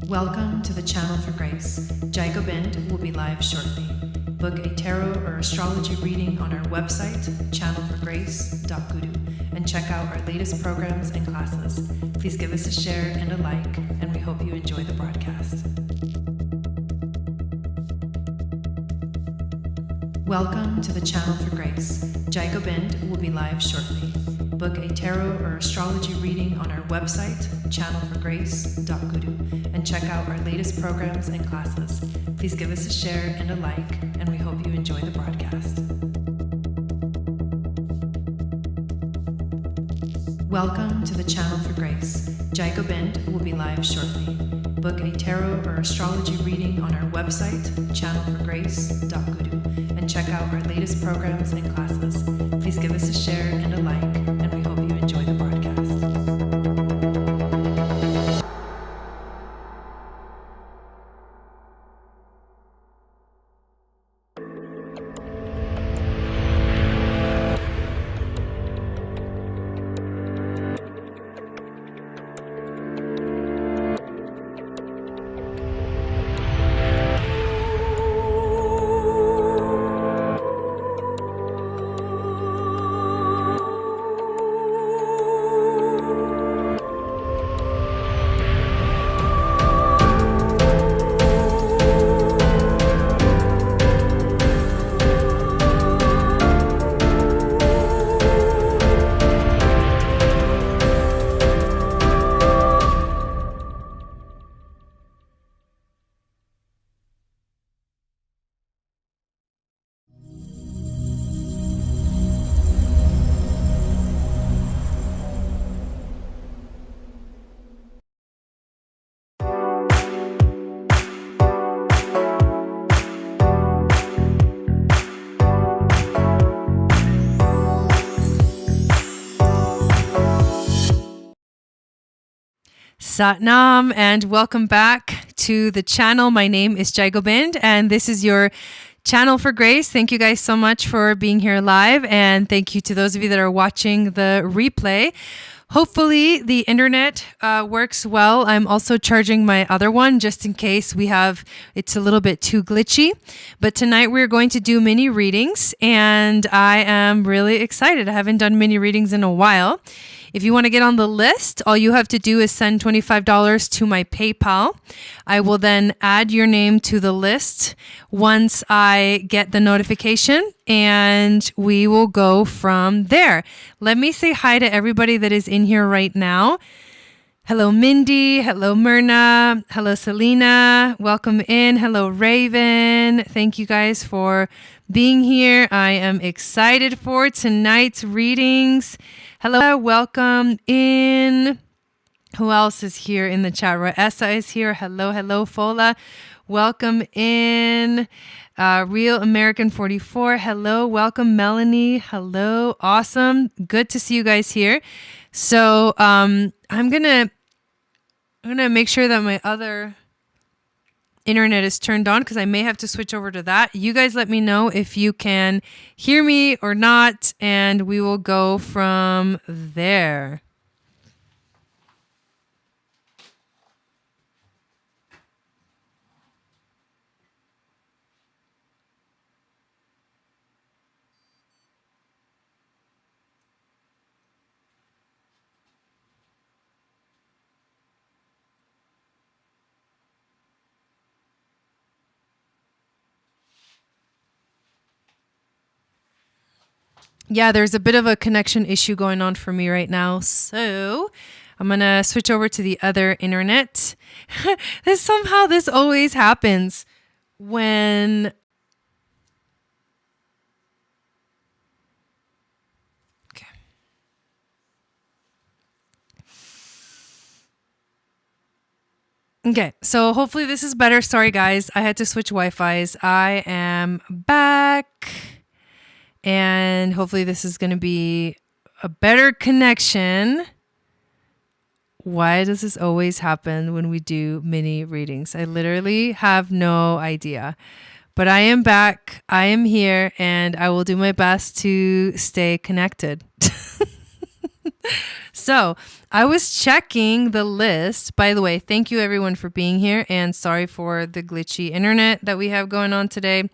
Welcome to the Channel for Grace. Gobind will be live shortly. Book a tarot or astrology reading on our website, channelforgrace.guru, and check out our latest programs and classes. Please give us a share and a like, and we hope you enjoy the broadcast. Welcome to the Channel for Grace. Gobind will be live shortly. Book a tarot or astrology reading on our website, channelforgrace.guru, and check out our latest programs and classes. Please give us a share and a like, and we hope you enjoy the broadcast. Welcome to the Channel for Grace. Gobind will be live shortly. Book a tarot or astrology reading on our website, channelforgrace.guru, and check out our latest programs and classes. Please give us a share and a like, and we hope you enjoy the broadcast. Satnam, and welcome back to the channel. My name is Gobind, and this is your Channel for Grace. Thank you guys so much for being here live, and thank you to those of you that are watching the replay. Hopefully the internet works well. I'm also charging my other one just in case it's a little bit too glitchy. But tonight we're going to do mini readings, and I am really excited. I haven't done mini readings in a while. If you want to get on the list, all you have to do is send $25 to my PayPal. I will then add your name to the list once I get the notification, and we will go from there. Let me say hi to everybody that is in here right now. Hello, Mindy. Hello, Myrna. Hello, Selena. Welcome in. Hello, Raven. Thank you guys for being here. I am excited for tonight's readings. Hello, welcome in. Who else is here in the chat? Raessa is here. Hello, Fola. Welcome in. Real American 44. Hello, welcome, Melanie. Hello, awesome. Good to see you guys here. So I'm gonna make sure that my other internet is turned on because I may have to switch over to that. You guys let me know if you can hear me or not, and we will go from there. Yeah, there's a bit of a connection issue going on for me right now. So I'm going to switch over to the other internet. This always happens when... Okay. Okay, so hopefully this is better. Sorry, guys. I had to switch Wi-Fis. I am back. And hopefully this is going to be a better connection. Why does this always happen when we do mini readings? I literally have no idea. But I am back. I am here, and I will do my best to stay connected. So I was checking the list. By the way, thank you everyone for being here, and sorry for the glitchy internet that we have going on today.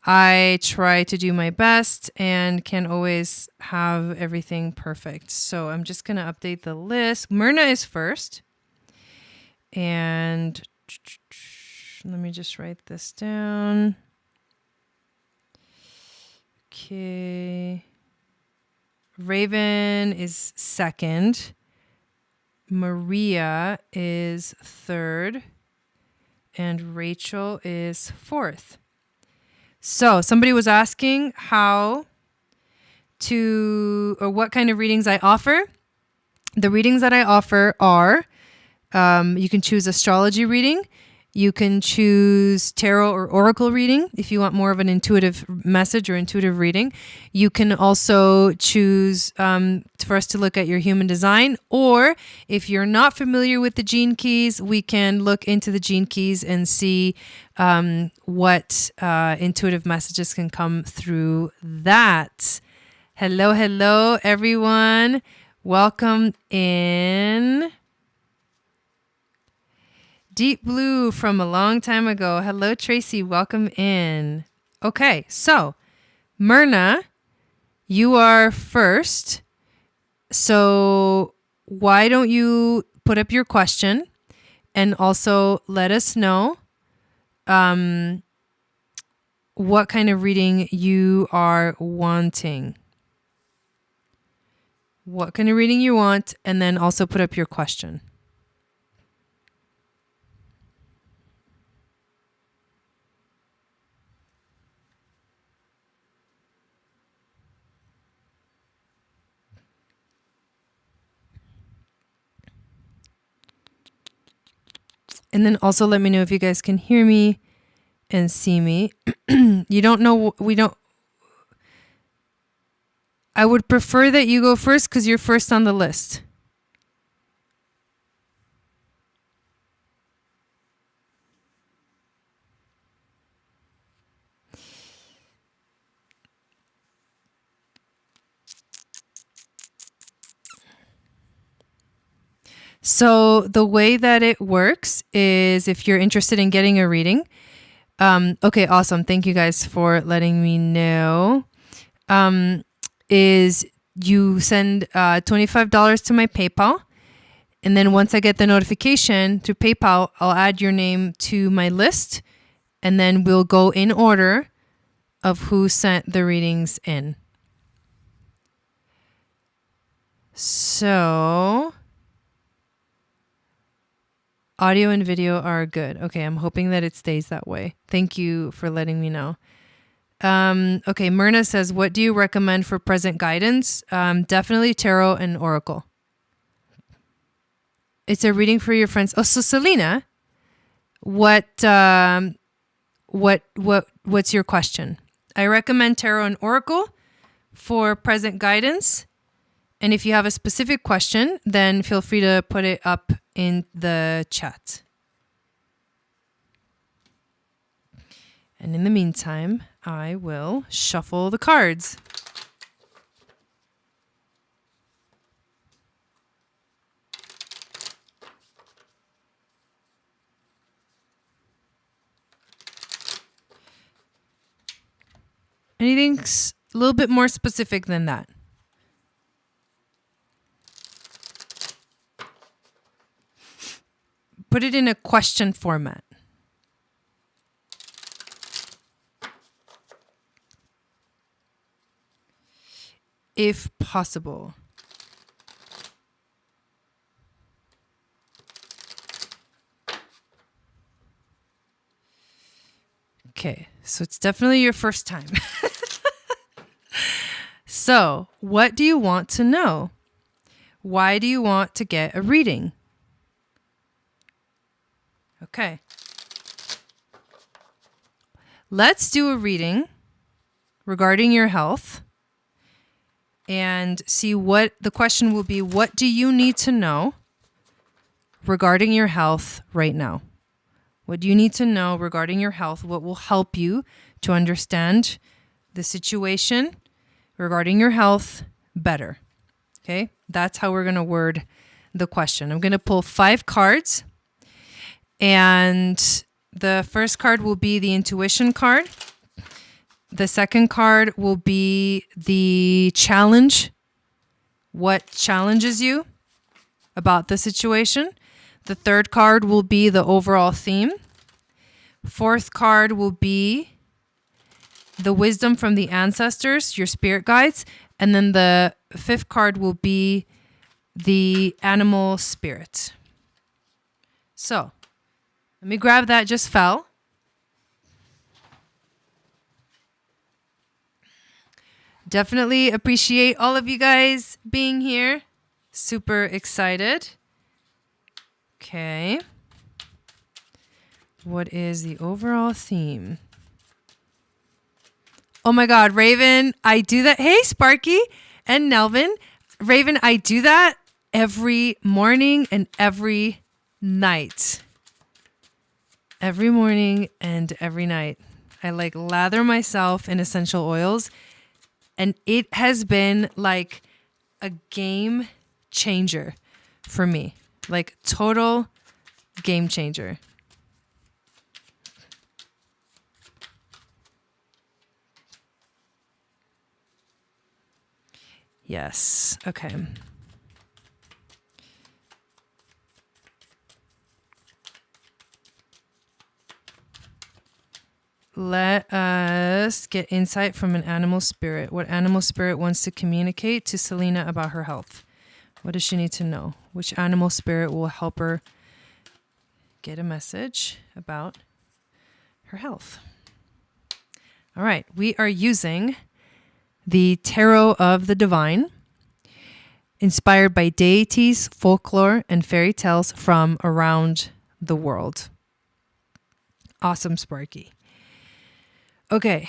I try to do my best and can't always have everything perfect. So I'm just going to update the list. Myrna is first. And let me just write this down. Okay. Raven is second. Maria is third. And Rachel is fourth. So somebody was asking what kind of readings I offer. The readings that I offer are, you can choose astrology reading. You can choose tarot or oracle reading if you want more of an intuitive message or intuitive reading. You can also choose for us to look at your human design, or if you're not familiar with the gene keys, we can look into the gene keys and see what intuitive messages can come through that. Hello, everyone. Welcome in. Deep Blue from a long time ago. Hello, Tracy. Welcome in. Okay, so Myrna, you are first. So why don't you put up your question and also let us know what kind of reading you are wanting. What kind of reading you want, and then also put up your question. And then also let me know if you guys can hear me and see me. You don't know, I would prefer that you go first because you're first on the list. So the way that it works is if you're interested in getting a reading. Okay, awesome. Thank you guys for letting me know. Is you send $25 to my PayPal. And then once I get the notification through PayPal, I'll add your name to my list. And then we'll go in order of who sent the readings in. So audio and video are good. Okay, I'm hoping that it stays that way. Thank you for letting me know. Okay, Myrna says, what do you recommend for present guidance? Definitely tarot and oracle. It's a reading for your friends. Oh, so Selena, what's your question? I recommend tarot and oracle for present guidance. And if you have a specific question, then feel free to put it up in the chat. And in the meantime, I will shuffle the cards. Anything a little bit more specific than that? Put it in a question format. If possible. Okay, so it's definitely your first time. So, what do you want to know? Why do you want to get a reading? Okay. Let's do a reading regarding your health and see what the question will be. What do you need to know regarding your health right now? What do you need to know regarding your health? What will help you to understand the situation regarding your health better? Okay, that's how we're going to word the question. I'm going to pull 5 cards, and the first card will be the intuition card. The second card will be the challenge. What challenges you about the situation? The third card will be the overall theme. Fourth card will be the wisdom from the ancestors, your spirit guides. And then the fifth card will be the animal spirit. So let me grab that, just fell. Definitely appreciate all of you guys being here. Super excited. Okay. What is the overall theme? Oh my God, Raven, I do that. Hey, Sparky and Nelvin. Raven, I do that every morning and every night. Every morning and every night. I like lather myself in essential oils, and it has been like a game changer for me. Like total game changer. Yes. Okay. Let us get insight from an animal spirit. What animal spirit wants to communicate to Selena about her health? What does she need to know? Which animal spirit will help her get a message about her health? All right. We are using the Tarot of the Divine, inspired by deities, folklore, and fairy tales from around the world. Awesome, Sparky. Okay,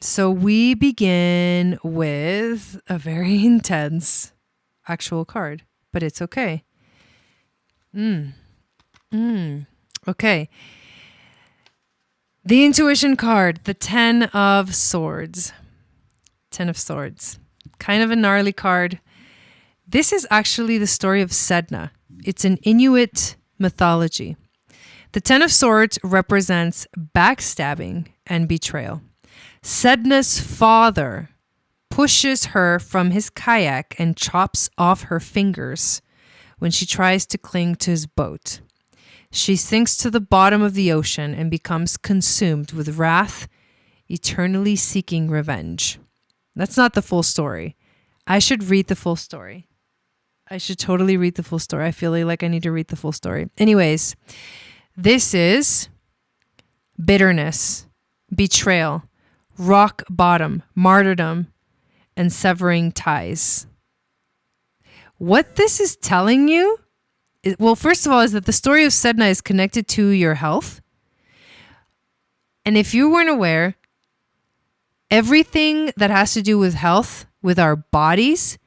so we begin with a very intense actual card, but it's okay. Okay. The intuition card, the 10 of Swords. 10 of Swords. Kind of a gnarly card. This is actually the story of Sedna. It's an Inuit mythology. The 10 of Swords represents backstabbing and betrayal. Sedna's father pushes her from his kayak and chops off her fingers when she tries to cling to his boat. She sinks to the bottom of the ocean and becomes consumed with wrath, eternally seeking revenge. That's not the full story. I should read the full story. I should totally read the full story. I feel like I need to read the full story. Anyways, this is bitterness, betrayal, rock bottom, martyrdom, and severing ties. What this is telling you, well, first of all, is that the story of Sedna is connected to your health. And if you weren't aware, everything that has to do with health, with our bodies,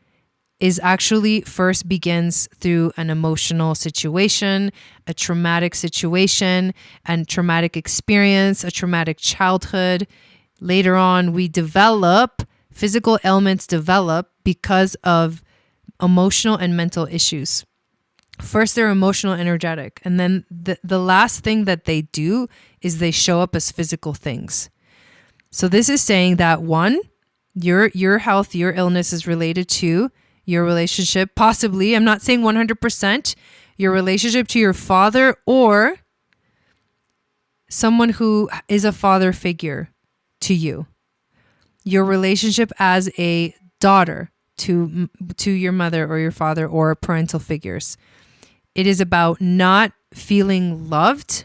is actually first begins through an emotional situation, a traumatic situation, and traumatic experience, a traumatic childhood. Later on, we develop, physical ailments develop because of emotional and mental issues. First, they're emotional, energetic. And then the last thing that they do is they show up as physical things. So this is saying that one, your health, your illness is related to your relationship, possibly, I'm not saying 100%, your relationship to your father or someone who is a father figure to you. Your relationship as a daughter to your mother or your father or parental figures. It is about not feeling loved.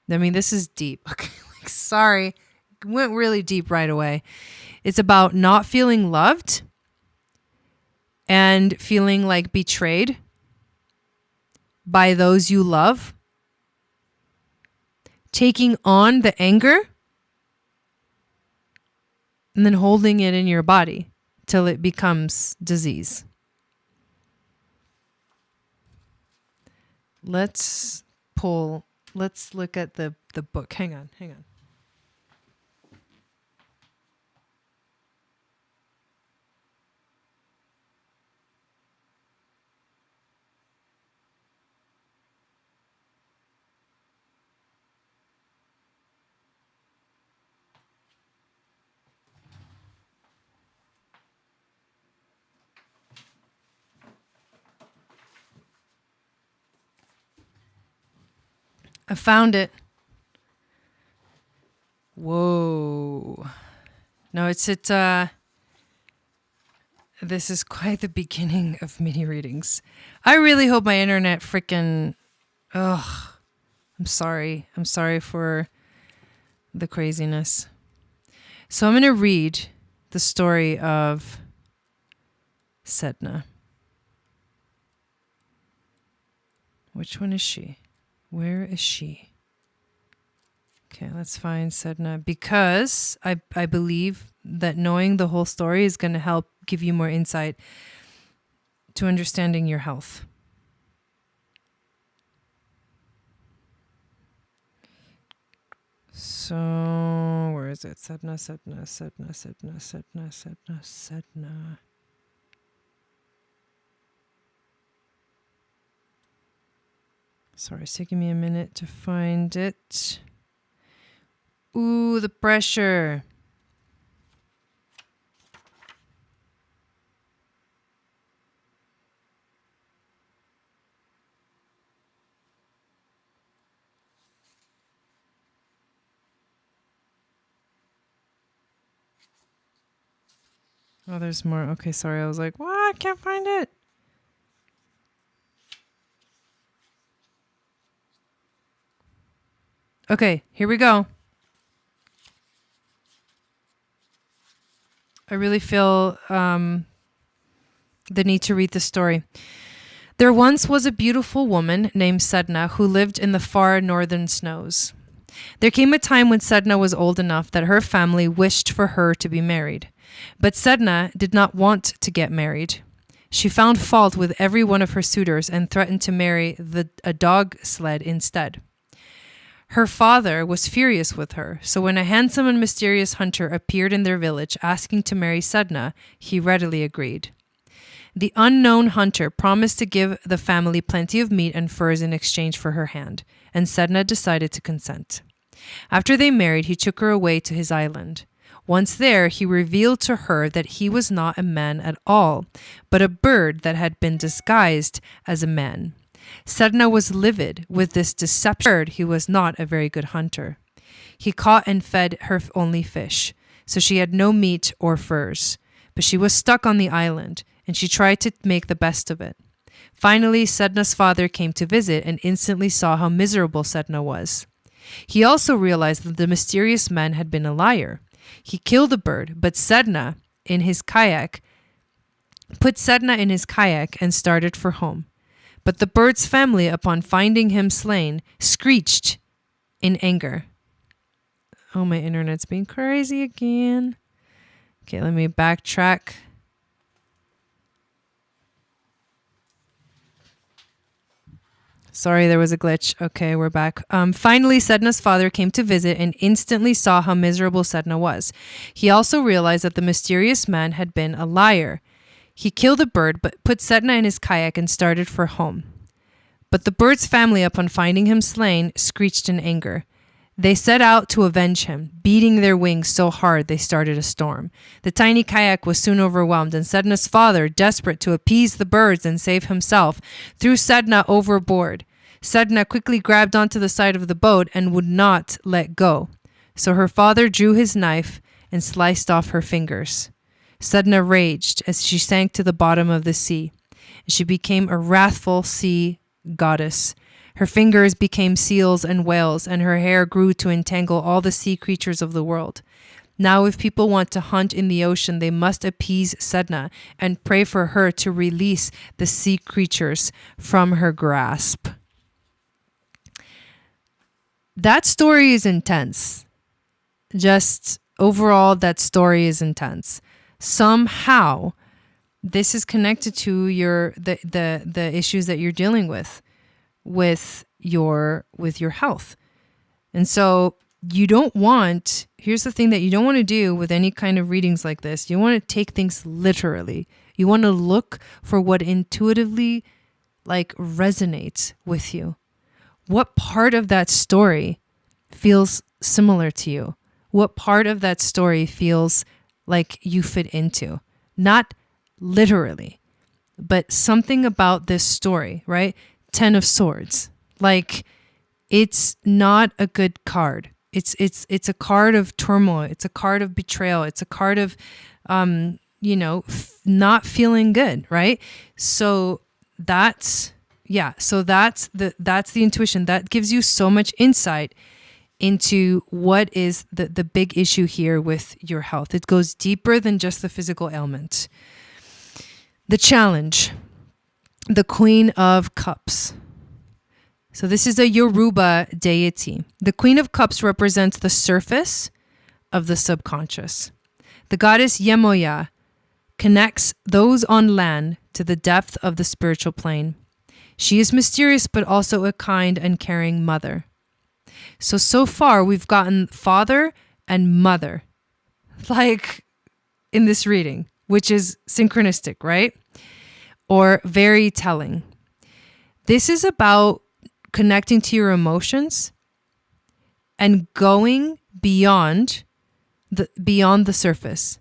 I mean, this is deep. Okay, sorry. Went really deep right away. It's about not feeling loved and feeling like betrayed by those you love. Taking on the anger and then holding it in your body till it becomes disease. Let's look at the book. Hang on. I found it. Whoa. No, this is quite the beginning of mini readings. I really hope my internet freaking, ugh. I'm sorry. I'm sorry for the craziness. So I'm going to read the story of Sedna. Which one is she? Where is she? Okay, let's find Sedna, because I believe that knowing the whole story is going to help give you more insight to understanding your health. So, where is it? Sedna. Sorry, it's taking me a minute to find it. Ooh, the pressure. Oh, there's more. Okay, sorry. I was like, what? I can't find it. Okay, here we go. I really feel the need to read this story. There once was a beautiful woman named Sedna who lived in the far northern snows. There came a time when Sedna was old enough that her family wished for her to be married. But Sedna did not want to get married. She found fault with every one of her suitors and threatened to marry a dog sled instead. Her father was furious with her, so when a handsome and mysterious hunter appeared in their village asking to marry Sedna, he readily agreed. The unknown hunter promised to give the family plenty of meat and furs in exchange for her hand, and Sedna decided to consent. After they married, he took her away to his island. Once there, he revealed to her that he was not a man at all, but a bird that had been disguised as a man. Sedna was livid with this deception. He was not a very good hunter. He caught and fed her only fish, so she had no meat or furs. But she was stuck on the island, and she tried to make the best of it. Finally, Sedna's father came to visit and instantly saw how miserable Sedna was. He also realized that the mysterious man had been a liar. He killed the bird, but put Sedna in his kayak and started for home. But the bird's family, upon finding him slain, screeched in anger. Oh, my internet's being crazy again. Okay, let me backtrack. Sorry, there was a glitch. Okay, we're back. Finally, Sedna's father came to visit and instantly saw how miserable Sedna was. He also realized that the mysterious man had been a liar. He killed the bird, but put Sedna in his kayak and started for home. But the bird's family, upon finding him slain, screeched in anger. They set out to avenge him, beating their wings so hard they started a storm. The tiny kayak was soon overwhelmed, and Sedna's father, desperate to appease the birds and save himself, threw Sedna overboard. Sedna quickly grabbed onto the side of the boat and would not let go. So her father drew his knife and sliced off her fingers. Sedna raged as she sank to the bottom of the sea. She became a wrathful sea goddess. Her fingers became seals and whales, and her hair grew to entangle all the sea creatures of the world. Now, if people want to hunt in the ocean, they must appease Sedna and pray for her to release the sea creatures from her grasp. That story is intense. Just overall, that story is intense. Somehow, this is connected to the issues that you're dealing with your health. And so here's the thing that you don't want to do with any kind of readings like this. You want to take things literally. You want to look for what intuitively resonates with you. What part of that story feels similar to you? What part of that story feels like you fit into? Not literally, but something about this story, right? 10 of Swords. it's not a good card. It's a card of turmoil. It's a card of betrayal. It's a card of, not feeling good, right? So that's the intuition that gives you so much insight into what is the big issue here with your health. It goes deeper than just the physical ailment. The challenge, the Queen of Cups. So this is a Yoruba deity. The Queen of Cups represents the surface of the subconscious. The goddess Yemoya connects those on land to the depth of the spiritual plane. She is mysterious, but also a kind and caring mother. So far, we've gotten father and mother, like in this reading, which is synchronistic, right? Or very telling. This is about connecting to your emotions and going beyond the surface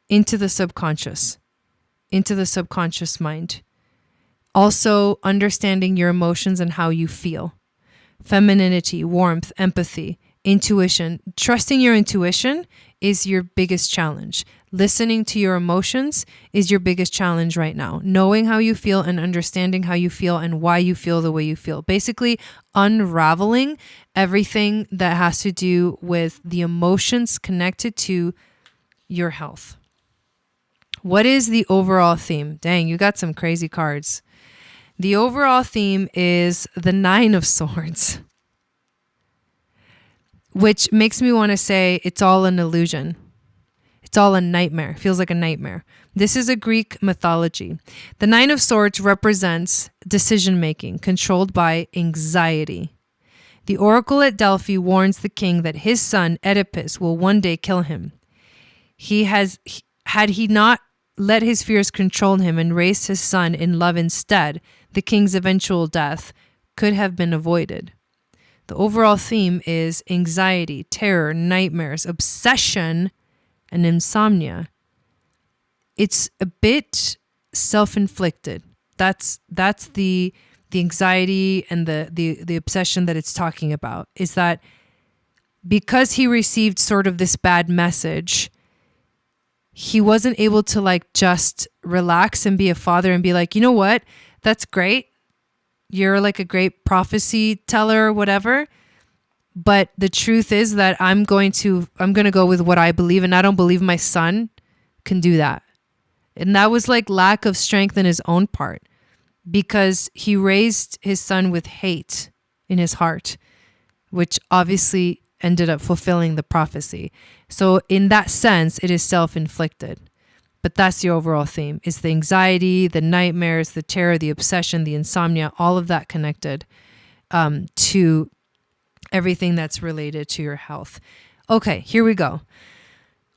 into the subconscious mind. Also understanding your emotions and how you feel. Femininity, warmth, empathy, intuition. Trusting your intuition is your biggest challenge. Listening to your emotions is your biggest challenge right now. Knowing how you feel and understanding how you feel and why you feel the way you feel. Basically, unraveling everything that has to do with the emotions connected to your health. What is the overall theme? Dang, you got some crazy cards. The overall theme is the Nine of Swords, which makes me want to say it's all an illusion. It's all a nightmare. Feels like a nightmare. This is a Greek mythology. The Nine of Swords represents decision-making controlled by anxiety. The oracle at Delphi warns the king that his son Oedipus will one day kill him. Had he not let his fears control him and raised his son in love instead, the king's eventual death could have been avoided. The overall theme is anxiety, terror, nightmares, obsession, and insomnia. It's a bit self-inflicted. That's the anxiety and the obsession that it's talking about, is that because he received sort of this bad message, he wasn't able to just relax and be a father and be like, you know what? That's great. You're like a great prophecy teller or whatever. But the truth is that I'm going to go with what I believe, and I don't believe my son can do that. And that was like lack of strength in his own part, because he raised his son with hate in his heart, which obviously ended up fulfilling the prophecy. So in that sense, it is self-inflicted. But that's the overall theme, is the anxiety, the nightmares, the terror, the obsession, the insomnia, all of that connected to everything that's related to your health. Okay, here we go.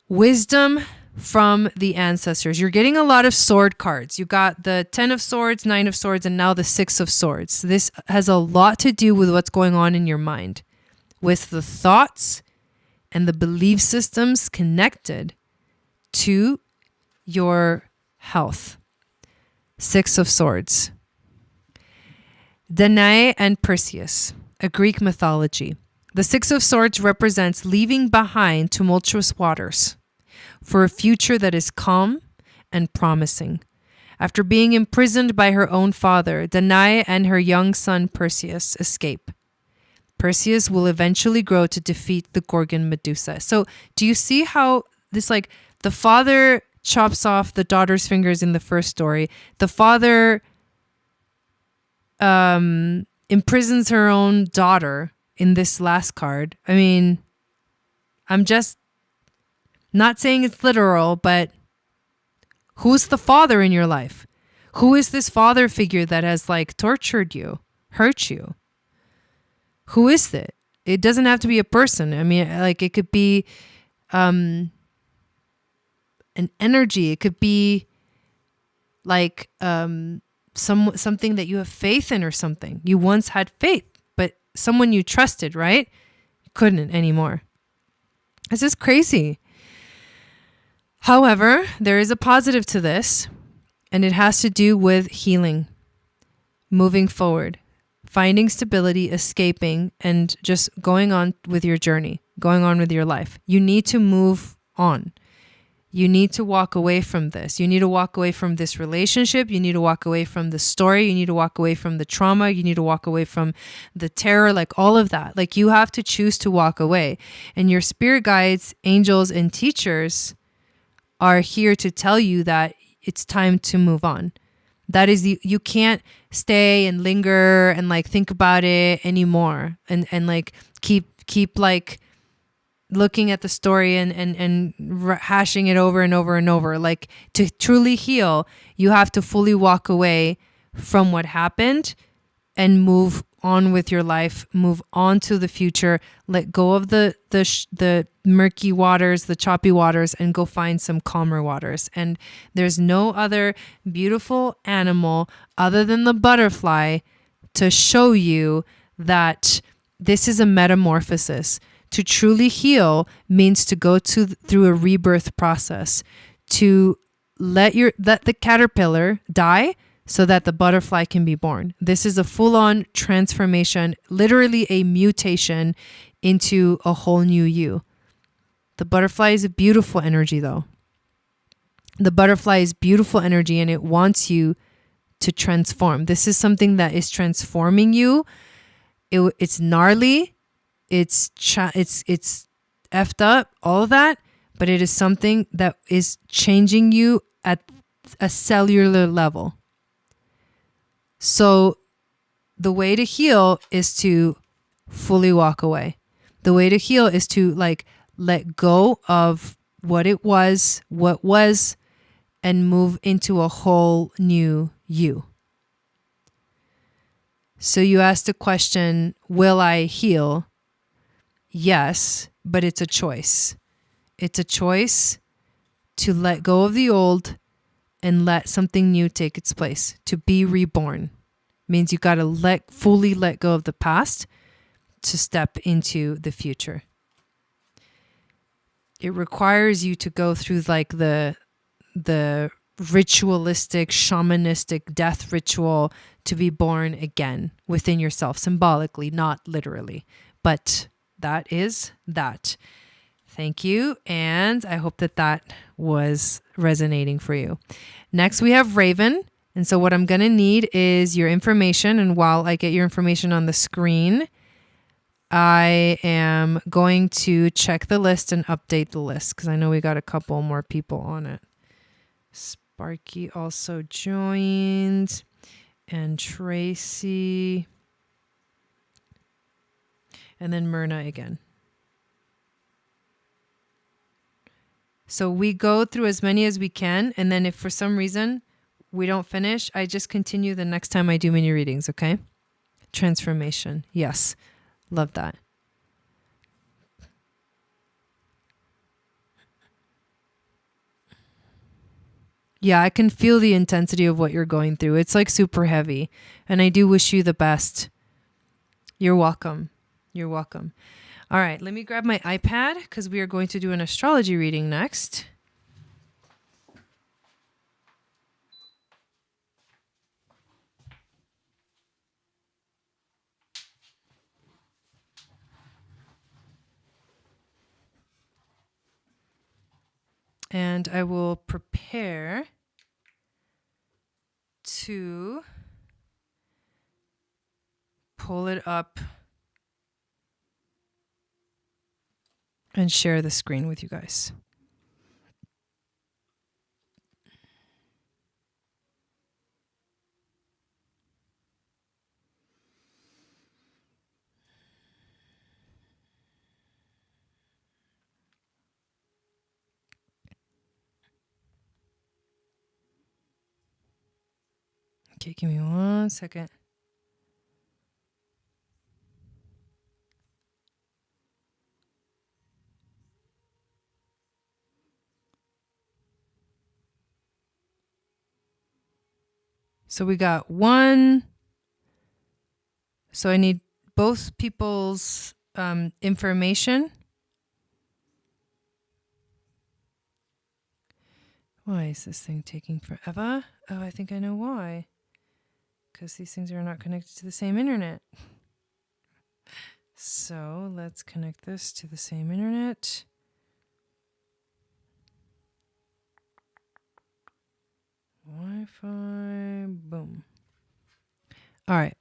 Wisdom from the ancestors. You're getting a lot of sword cards. You got the 10 of Swords, 9 of Swords, and now the 6 of Swords. This has a lot to do with what's going on in your mind, with the thoughts and the belief systems connected to your health. 6 of Swords. Danae and Perseus, a Greek mythology. The 6 of Swords represents leaving behind tumultuous waters for a future that is calm and promising. After being imprisoned by her own father, Danae and her young son Perseus escape. Perseus will eventually grow to defeat the Gorgon Medusa. So do you see how this, the father chops off the daughter's fingers in the first story. The father imprisons her own daughter in this last card. I mean, I'm just not saying it's literal, but who's the father in your life? Who is this father figure that has tortured you, hurt you? Who is it? It doesn't have to be a person. I mean, it could be an energy. It could be something that you have faith in or something. You once had faith, but someone you trusted, right? Couldn't anymore. This is crazy. However, there is a positive to this, and it has to do with healing, moving forward, finding stability, escaping, and just going on with your journey, going on with your life. You need to move on. You need to walk away from this. You need to walk away from this relationship. You need to walk away from the story. You need to walk away from the trauma. You need to walk away from the terror, like all of that. Like you have to choose to walk away. And your spirit guides, angels, and teachers are here to tell you that it's time to move on. That is, you can't stay and linger and like think about it anymore and like keep like looking at the story and hashing it over and over and over. Like to truly heal, you have to fully walk away from what happened and move on with your life, move on to the future, let go of the murky waters, the choppy waters, and go find some calmer waters. And there's no other beautiful animal other than the butterfly to show you that this is a metamorphosis. To truly heal means to go through a rebirth process, to let the caterpillar die so that the butterfly can be born. This is a full-on transformation, literally a mutation into a whole new you. The butterfly is a beautiful energy though. The butterfly is beautiful energy and it wants you to transform. This is something that is transforming you. It's gnarly. It's effed up, all of that, but it is something that is changing you at a cellular level. So the way to heal is to fully walk away. The way to heal is to like let go of what was, and move into a whole new you. So you asked the question, will I heal? Yes, but it's a choice. It's a choice to let go of the old and let something new take its place. To be reborn means you got to fully let go of the past to step into the future. It requires you to go through like the ritualistic, shamanistic death ritual to be born again within yourself, symbolically, not literally, but that is that. Thank you. And I hope that was resonating for you. Next, we have Raven. And so what I'm going to need is your information. And while I get your information on the screen, I am going to check the list and update the list because I know we got a couple more people on it. Sparky also joined, and Tracy. And then Myrna again. So we go through as many as we can. And then if for some reason we don't finish, I just continue the next time I do mini readings, okay? Transformation. Yes. Love that. Yeah, I can feel the intensity of what you're going through. It's like super heavy. And I do wish you the best. You're welcome. You're welcome. All right, let me grab my iPad because we are going to do an astrology reading next. And I will prepare to pull it up and share the screen with you guys. Okay, give me 1 second. So we got one. So I need both people's information. Why is this thing taking forever? Oh, I think I know why. because these things are not connected to the same internet. So let's connect this to the same internet. Wi-Fi, boom. All right,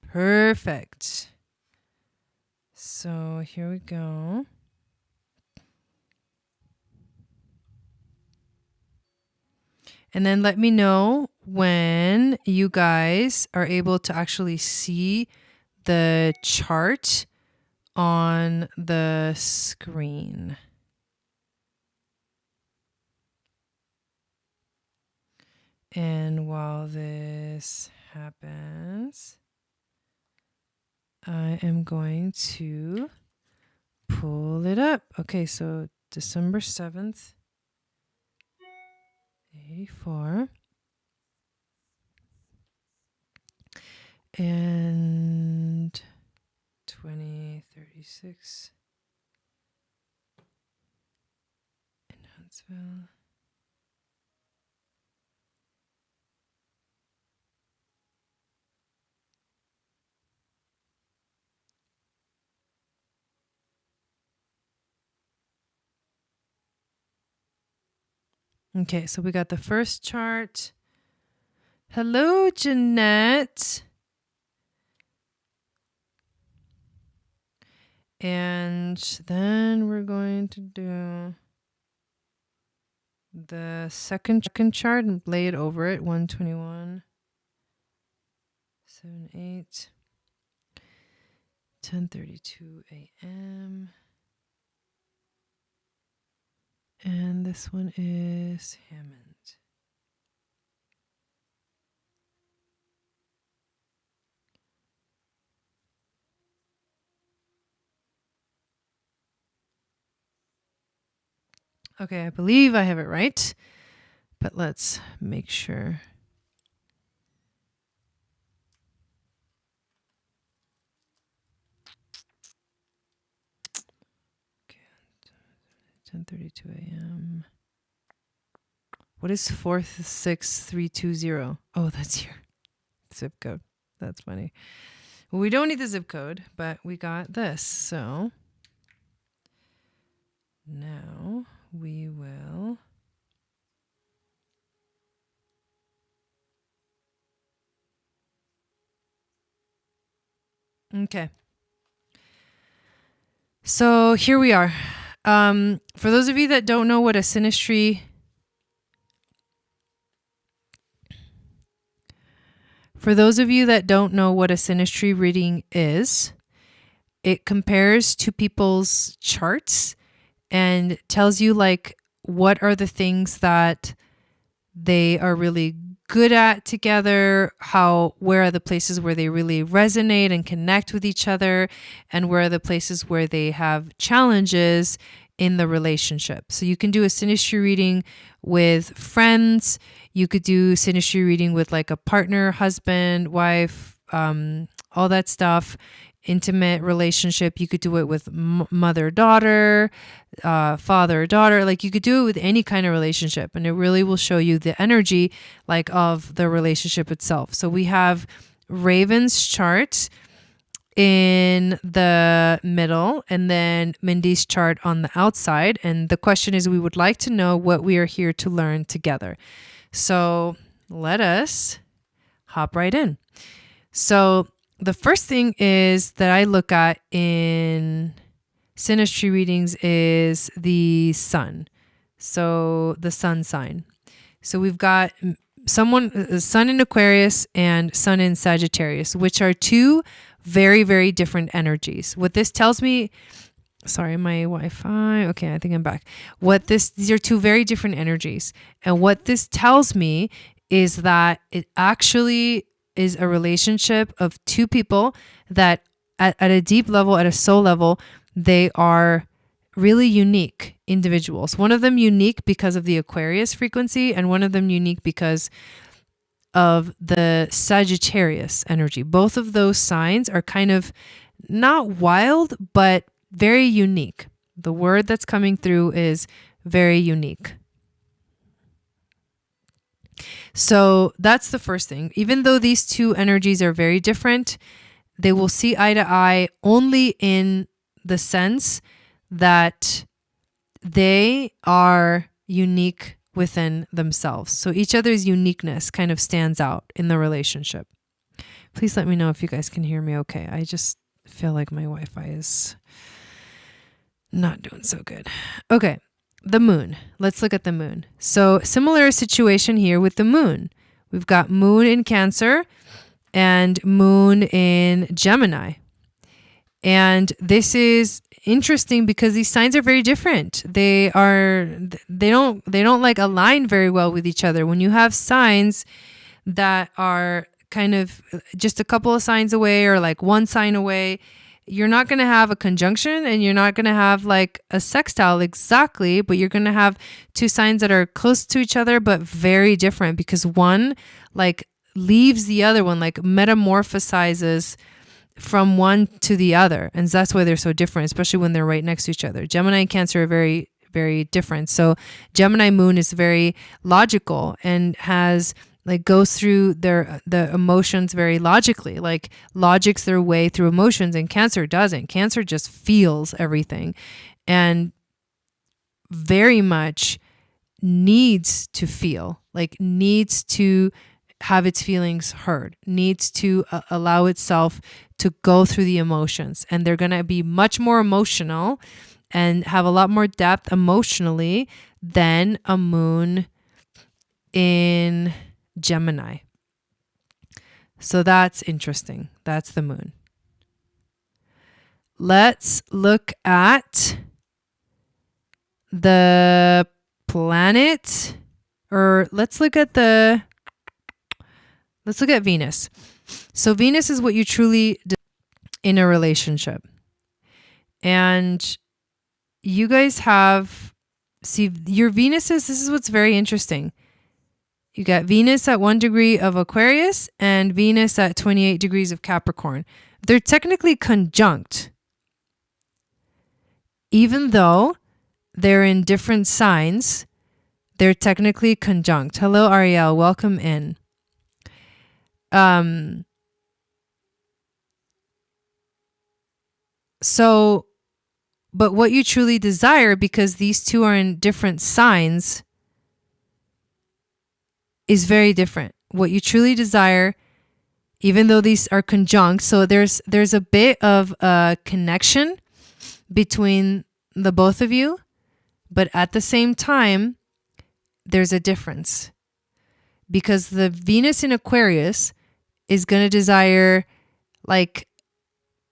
perfect. So here we go. And then let me know when you guys are able to actually see the chart on the screen. And while this happens, I am going to pull it up. Okay, so December 7th, 84. And 2036 in Huntsville. Okay, so we got the first chart. Hello, Jeanette. And then we're going to do the second chart and lay it over it. 121, 78, 10:32 a.m. And this one is Hammond. Okay, I believe I have it right, but let's make sure. Okay, 10:32 a.m. What is 46320? Oh, that's your zip code. That's funny. Well, we don't need the zip code, but we got this. So now we will okay. So here we are. For those of you that don't know what a synastry reading is, it compares two people's charts and tells you like what are the things that they are really good at together, where are the places where they really resonate and connect with each other, and where are the places where they have challenges in the relationship. So you can do a synastry reading with friends. You could do synastry reading with like a partner, husband, wife, all that stuff. Intimate relationship. You could do it with mother-daughter, father-daughter. Like you could do it with any kind of relationship, and it really will show you the energy like of the relationship itself. So we have Raven's chart in the middle and then Mindy's chart on the outside. And the question is, we would like to know what we are here to learn together. So let us hop right in. So the first thing is that I look at in synastry readings is the sun. So the sun sign. So we've got sun in Aquarius and sun in Sagittarius, which are two very, very different energies. What this tells me, sorry, my Wi-Fi. Okay, I think I'm back. These are two very different energies. And what this tells me is that it actually is a relationship of two people that at a deep level, at a soul level, they are really unique individuals. One of them unique because of the Aquarius frequency, and one of them unique because of the Sagittarius energy. Both of those signs are kind of not wild, but very unique. The word that's coming through is very unique. So that's the first thing. Even though these two energies are very different, they will see eye to eye only in the sense that they are unique within themselves. So each other's uniqueness kind of stands out in the relationship. Please let me know if you guys can hear me okay. I just feel like my Wi-Fi is not doing so good. Okay, the moon. Let's look at the moon. So similar situation here with the moon. We've got moon in Cancer and moon in Gemini. And this is interesting because these signs are very different. They don't like align very well with each other. When you have signs that are kind of just a couple of signs away or like one sign away, you're not going to have a conjunction and you're not going to have like a sextile exactly, but you're going to have two signs that are close to each other but very different, because one like leaves the other one, like metamorphosizes from one to the other. And that's why they're so different, especially when they're right next to each other. Gemini and Cancer are very, very different. So Gemini moon is very logical and has like goes through the emotions very logically, like logics their way through emotions, and Cancer doesn't. Cancer just feels everything and very much needs to feel, like needs to have its feelings heard, needs to allow itself to go through the emotions. And they're going to be much more emotional and have a lot more depth emotionally than a moon in Gemini. So that's interesting. That's the moon. Let's look at the planet, or let's look at Venus. So Venus is what you truly in a relationship. And you guys have, see, your Venuses, this is what's very interesting. You got Venus at 1 degree of Aquarius and Venus at 28 degrees of Capricorn. They're technically conjunct. Even though they're in different signs, they're technically conjunct. Hello, Ariel. Welcome in. So, but what you truly desire, because these two are in different signs, is very different. What you truly desire, even though these are conjunct, so there's a bit of a connection between the both of you, but at the same time, there's a difference. Because the Venus in Aquarius is going to desire, like,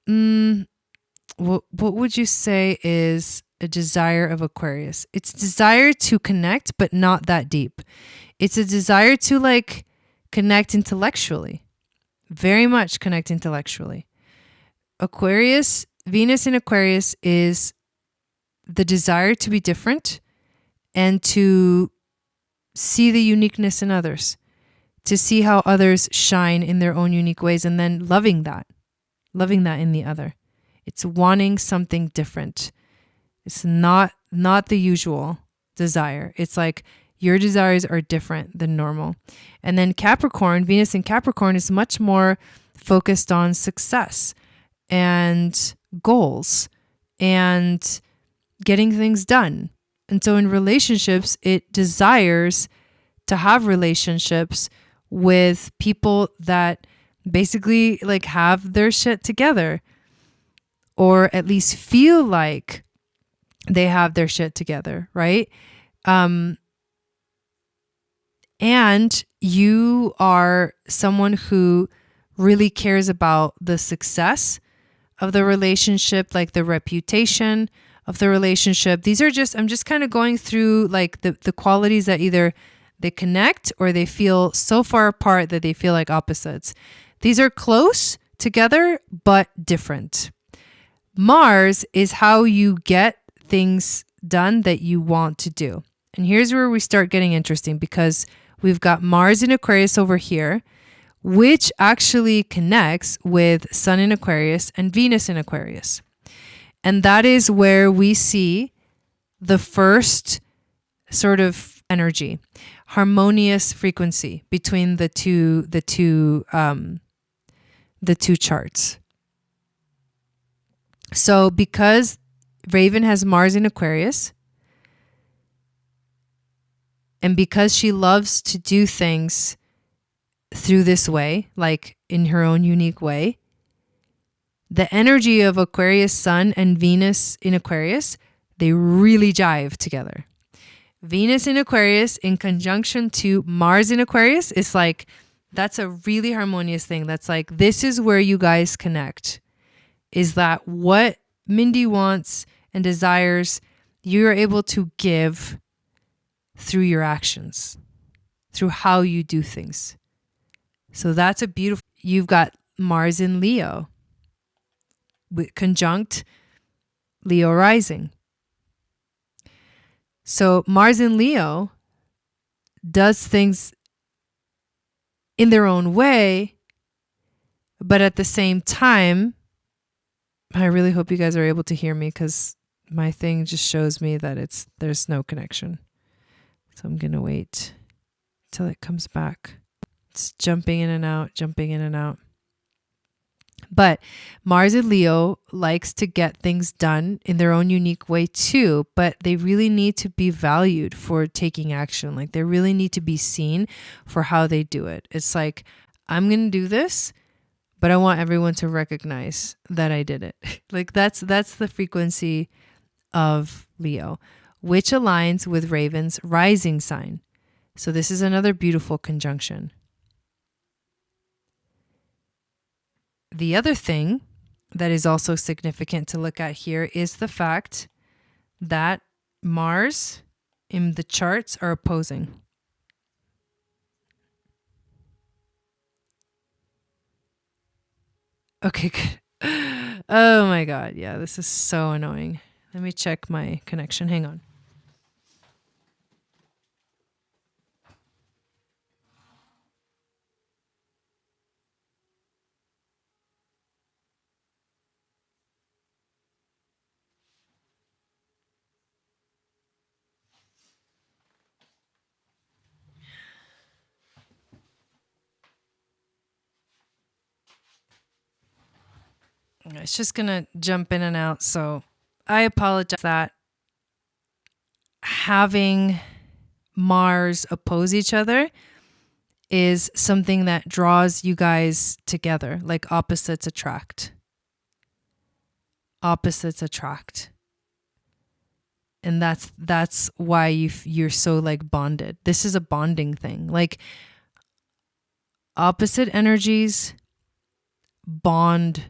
what would you say is a desire of Aquarius? It's desire to connect, but not that deep. It's a desire to like connect intellectually, very much connect intellectually. Aquarius, Venus in Aquarius is the desire to be different and to see the uniqueness in others, to see how others shine in their own unique ways, and then loving that in the other. It's wanting something different. It's not the usual desire. It's like your desires are different than normal. And then Capricorn, Venus in Capricorn is much more focused on success and goals and getting things done. And so in relationships, it desires to have relationships with people that basically like have their shit together, or at least feel like they have their shit together, right? And you are someone who really cares about the success of the relationship, like the reputation of the relationship. These are just, I'm just kind of going through like the qualities that either they connect or they feel so far apart that they feel like opposites. These are close together, but different. Mars is how you get things done that you want to do. And here's where we start getting interesting, because we've got Mars in Aquarius over here, which actually connects with Sun in Aquarius and Venus in Aquarius. And that is where we see the first sort of energy. harmonious frequency between the two charts. So because Raven has Mars in Aquarius, and because she loves to do things through this way, like in her own unique way, the energy of Aquarius Sun and Venus in Aquarius, they really jive together. Venus in Aquarius in conjunction to Mars in Aquarius is like, that's a really harmonious thing. That's like, this is where you guys connect. Is that what Mindy wants and desires, you're able to give through your actions, through how you do things. So that's a beautiful, you've got Mars in Leo, conjunct Leo rising. So Mars in Leo does things in their own way, but at the same time, I really hope you guys are able to hear me because my thing just shows me that there's no connection. So I'm going to wait till it comes back. It's jumping in and out, jumping in and out. But Mars in Leo likes to get things done in their own unique way too, but they really need to be valued for taking action. Like they really need to be seen for how they do it. It's like, I'm going to do this, but I want everyone to recognize that I did it. Like that's the frequency of Leo, which aligns with Raven's rising sign. So this is another beautiful conjunction. The other thing that is also significant to look at here is the fact that Mars in the charts are opposing. Okay, good. Oh my God. Yeah, this is so annoying. Let me check my connection. Hang on. It's just going to jump in and out. So I apologize that having Mars oppose each other is something that draws you guys together, like opposites attract. Opposites attract. And that's why you're so like bonded. This is a bonding thing. Like opposite energies bond.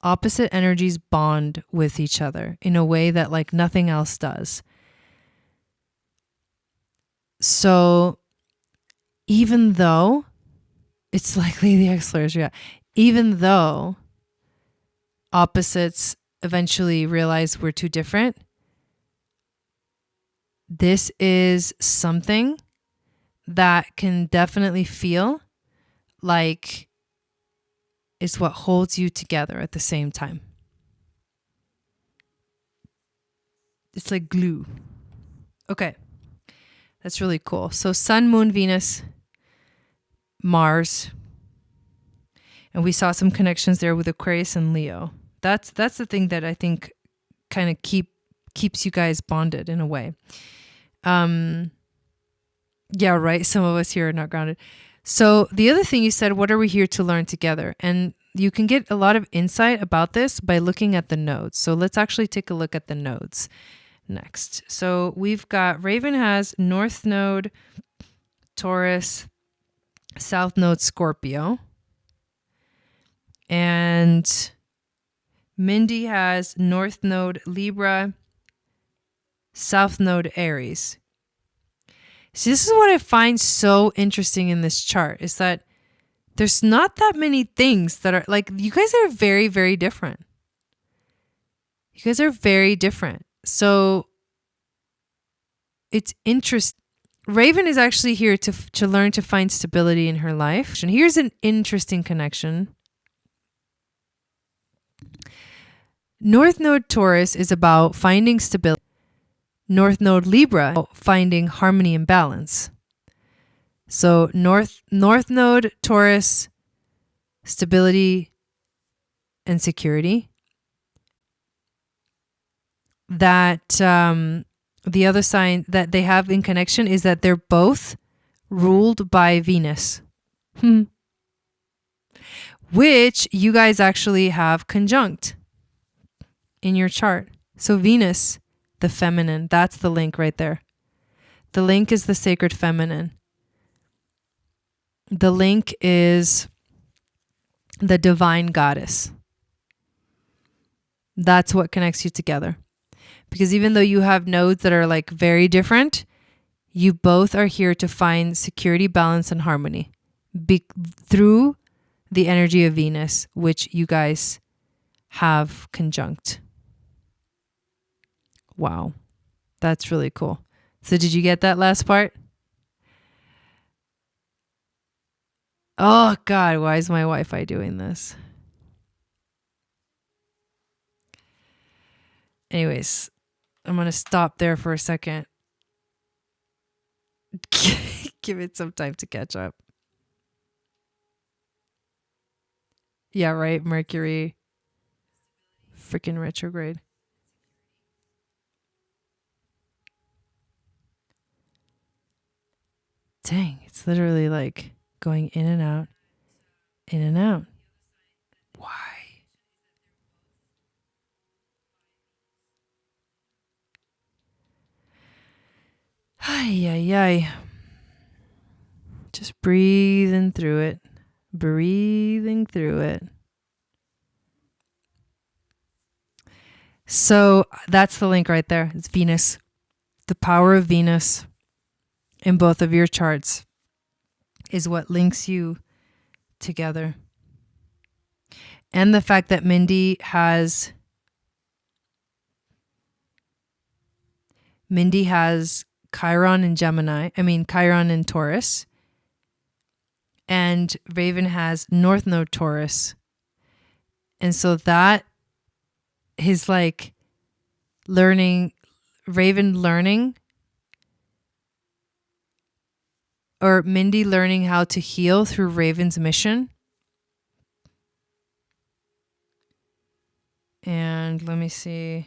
Opposite energies bond with each other in a way that like nothing else does. So even though it's likely the exploration, even though opposites eventually realize we're too different, this is something that can definitely feel like it's what holds you together at the same time. It's like glue. Okay. That's really cool. So Sun, Moon, Venus, Mars. And we saw some connections there with Aquarius and Leo. That's the thing that I think kind of keeps you guys bonded in a way. Yeah, right. Some of us here are not grounded. So the other thing you said, what are we here to learn together? And you can get a lot of insight about this by looking at the nodes. So let's actually take a look at the nodes next. So we've got Raven has North Node, Taurus, South Node, Scorpio. And Mindy has North Node, Libra, South Node, Aries. So this is what I find so interesting in this chart is that there's not that many things that are like, you guys are very, very different. You guys are very different. So it's interesting. Raven is actually here to learn to find stability in her life. And here's an interesting connection. North Node Taurus is about finding stability. North Node Libra, finding harmony and balance. So North Node Taurus, stability and security. That the other sign that they have in connection is that they're both ruled by Venus, which you guys actually have conjunct in your chart. So Venus, the feminine, that's the link right there. The link is the sacred feminine. The link is the divine goddess. That's what connects you together. Because even though you have nodes that are like very different, you both are here to find security, balance, and harmony through the energy of Venus, which you guys have conjunct. Wow. That's really cool. So did you get that last part? Oh God, why is my Wi-Fi doing this? Anyways, I'm going to stop there for a second. Give it some time to catch up. Yeah, right. Mercury. Freaking retrograde. Dang, it's literally like going in and out, in and out. Why? Ay, ay, ay. Just breathing through it. Breathing through it. So that's the link right there. It's Venus. The power of Venus in both of your charts is what links you together. And the fact that Mindy has Chiron in Gemini, Chiron in Taurus, and Raven has North Node Taurus. And so that is like Raven learning, or Mindy learning how to heal through Raven's mission. And let me see.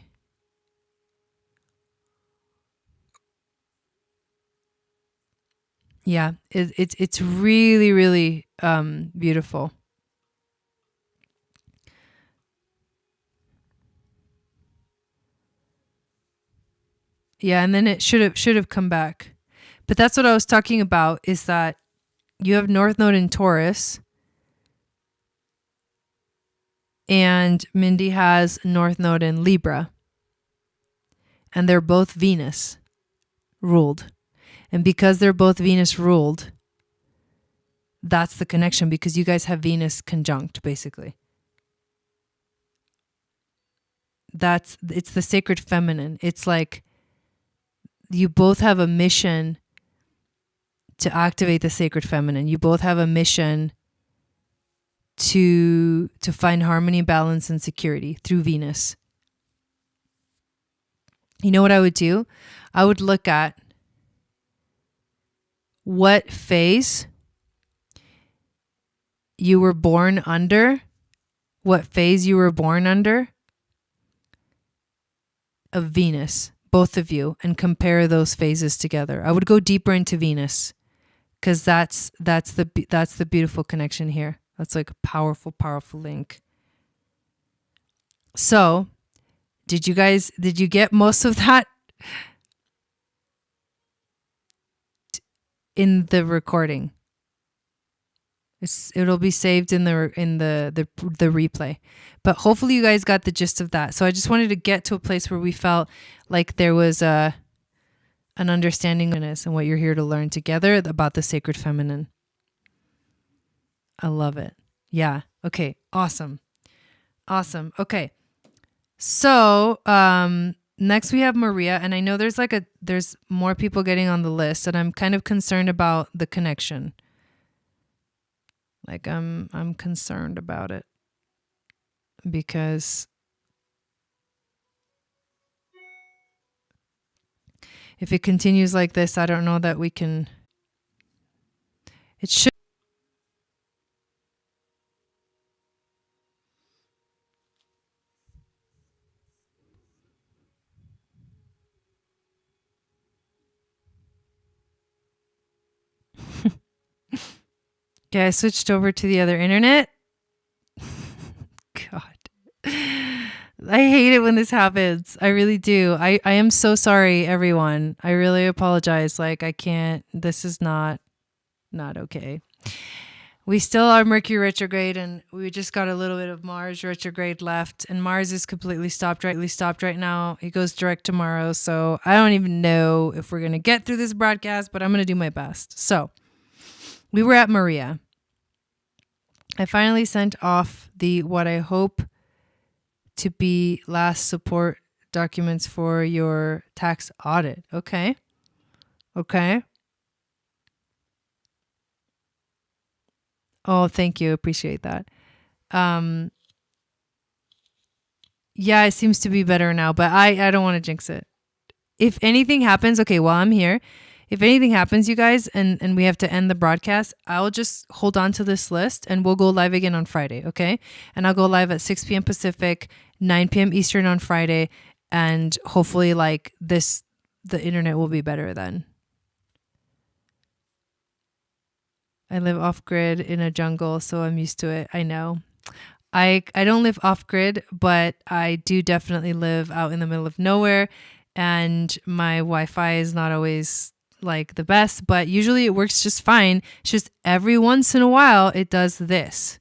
Yeah, it's really, really beautiful. Yeah, and then it should have come back. But that's what I was talking about, is that you have North Node in Taurus, and Mindy has North Node in Libra. And they're both Venus ruled. And because they're both Venus ruled, that's the connection, because you guys have Venus conjunct, basically. It's the sacred feminine. It's like you both have a mission to activate the sacred feminine. You both have a mission to find harmony, balance, and security through Venus. You know what I would do? I would look at what phase you were born under, of Venus, both of you, and compare those phases together. I would go deeper into Venus, because that's the beautiful connection here. That's like a powerful, powerful link. So, did you get most of that in the recording? It'll be saved in the replay. But hopefully you guys got the gist of that. So I just wanted to get to a place where we felt like there was an understanding of this and what you're here to learn together about the sacred feminine. I love it. Yeah. Okay. Awesome. Okay. So next we have Maria, and I know there's more people getting on the list, and I'm kind of concerned about the connection. Like I'm concerned about it, because If it continues like this, I don't know that we can. It should. Okay, I switched over to the other internet. God. I hate it when this happens. I really do. I am so sorry, everyone. I really apologize. Like, I can't. This is not okay. We still are Mercury retrograde, and we just got a little bit of Mars retrograde left, and Mars is completely stopped right now. It goes direct tomorrow, so I don't even know if we're going to get through this broadcast, but I'm going to do my best. So we were at Maria. I finally sent off what I hope to be last support documents for your tax audit. Okay. Oh, thank you. Appreciate that. Yeah, it seems to be better now, but I don't want to jinx it. If anything happens, okay, while I'm here, if anything happens, you guys, and we have to end the broadcast, I'll just hold on to this list and we'll go live again on Friday, okay? And I'll go live at 6 p.m. Pacific, 9 p.m. Eastern on Friday, and hopefully like the internet will be better then. I live off-grid in a jungle, so I'm used to it. I know. I don't live off-grid, but I do definitely live out in the middle of nowhere, and my Wi-Fi is not always like the best, but usually it works just fine. It's just every once in a while it does this.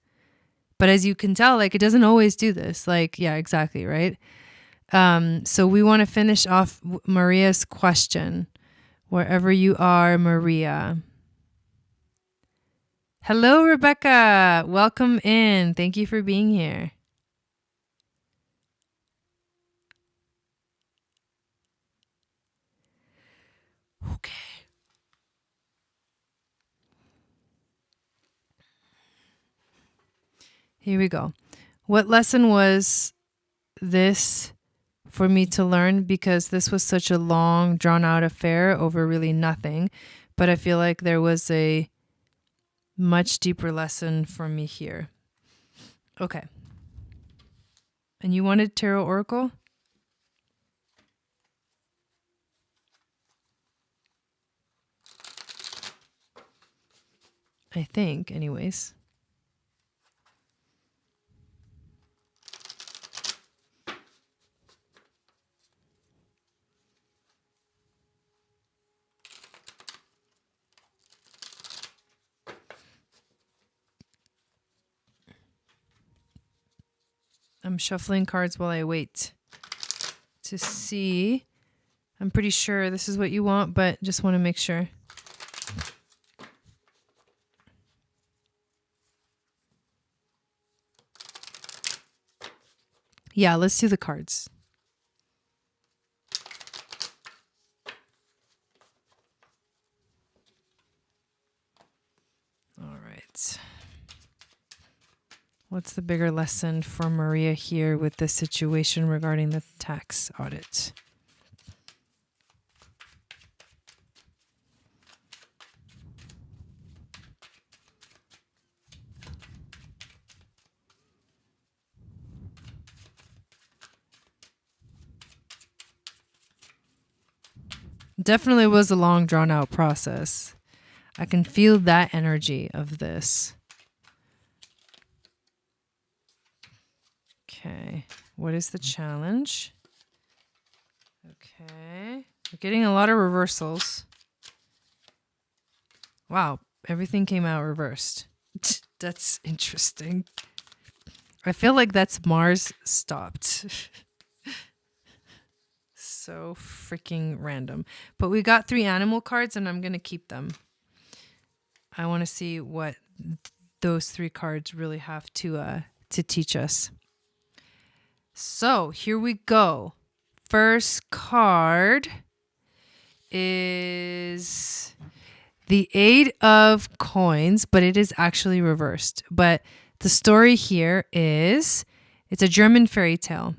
But as you can tell, like it doesn't always do this. Like, yeah, exactly, right? So we want to finish off Maria's question. Wherever you are, Maria. Hello, Rebecca. Welcome in. Thank you for being here. Okay. Here we go. What lesson was this for me to learn? Because this was such a long, drawn out affair over really nothing. But I feel like there was a much deeper lesson for me here. Okay. And you wanted Tarot Oracle? I think, anyways. I'm shuffling cards while I wait to see. I'm pretty sure this is what you want, but just want to make sure. Yeah, let's do the cards. All right. What's the bigger lesson for Maria here with this situation regarding the tax audit? Definitely was a long, drawn out process. I can feel that energy of this. Okay, what is the challenge? Okay, we're getting a lot of reversals. Wow, everything came out reversed. That's interesting. I feel like that's Mars stopped. So freaking random. But we got 3 animal cards and I'm going to keep them. I want to see what those 3 cards really have to teach us. So here we go. First card is the 8 of coins, but it is actually reversed. But the story here is, it's a German fairy tale.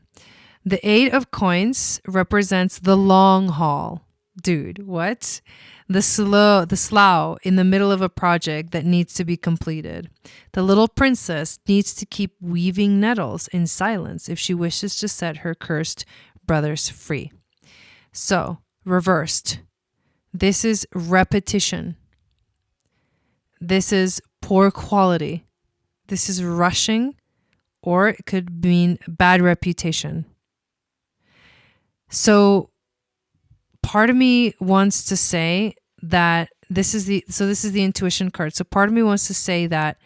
The 8 of coins represents the long haul. Dude, what? The slough in the middle of a project that needs to be completed. The little princess needs to keep weaving nettles in silence if she wishes to set her cursed brothers free. So, reversed. This is repetition. This is poor quality. This is rushing, or it could mean bad reputation. So, part of me wants to say that this is the intuition card. So part of me wants to say that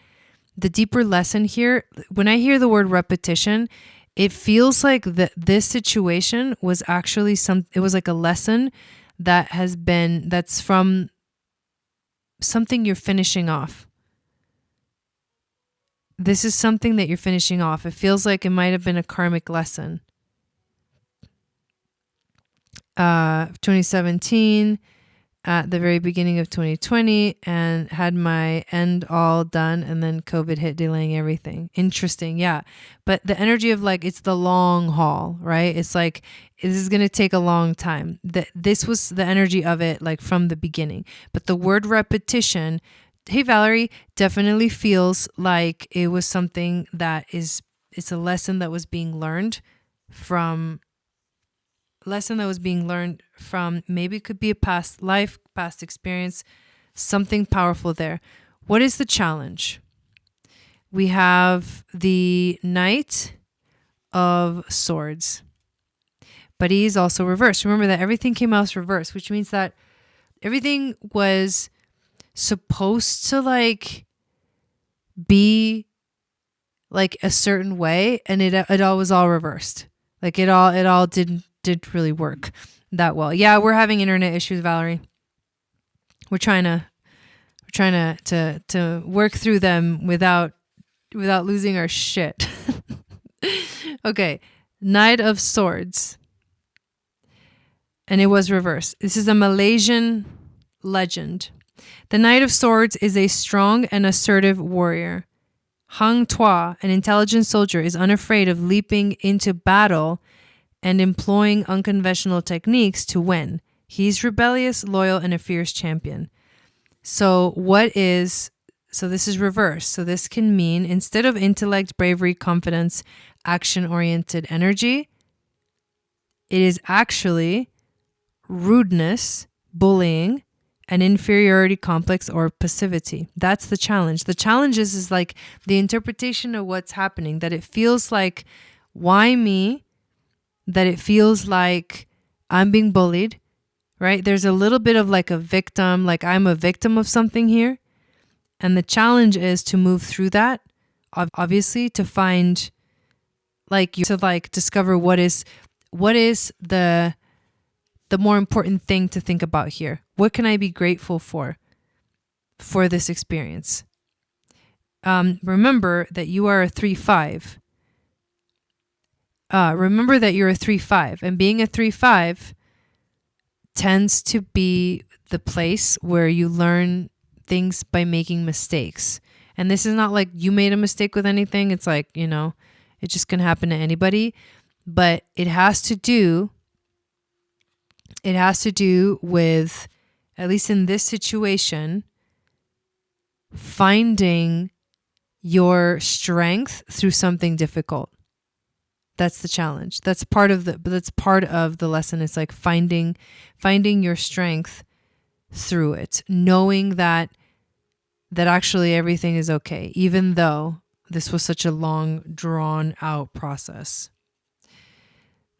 the deeper lesson here, when I hear the word repetition, it feels like this situation was actually it was like a lesson that's from something you're finishing off. This is something that you're finishing off. It feels like it might have been a karmic lesson. 2017, at the very beginning of 2020, and had my end all done, and then COVID hit, delaying everything. Interesting, yeah. But the energy of like, it's the long haul, right? It's like, this is going to take a long time. This was the energy of it, like from the beginning. But the word repetition, hey Valerie, definitely feels like it was something it's a lesson that was being learned from maybe it could be a past life, past experience, something powerful there. What is the challenge? We have the Knight of Swords, but he's also reversed. Remember that everything came out reversed, which means that everything was supposed to like be like a certain way, and it all was all reversed. Like it all didn't really work that well. Yeah, we're having internet issues, Valerie. We're trying to work through them without losing our shit. Okay, Knight of Swords. And it was reversed. This is a Malaysian legend. The Knight of Swords is a strong and assertive warrior. Hang Tuah, an intelligent soldier, is unafraid of leaping into battle and employing unconventional techniques to win. He's rebellious, loyal, and a fierce champion. So this is reverse. So this can mean, instead of intellect, bravery, confidence, action-oriented energy, it is actually rudeness, bullying, an inferiority complex, or passivity. That's the challenge. The challenge is like the interpretation of what's happening, that it feels like, why me? That it feels like I'm being bullied, right? There's a little bit of like a victim, like I'm a victim of something here. And the challenge is to move through that, obviously, to find discover what is the more important thing to think about here. What can I be grateful for this experience? Remember that you are a 3-5. Remember that you're a 3-5, and being a 3-5 tends to be the place where you learn things by making mistakes. And this is not like you made a mistake with anything. It's like, it just can happen to anybody, but it has to do with, at least in this situation, finding your strength through something difficult. That's the challenge. That's part of the lesson. It's like finding your strength through it, knowing that actually everything is okay, even though this was such a long, drawn out process.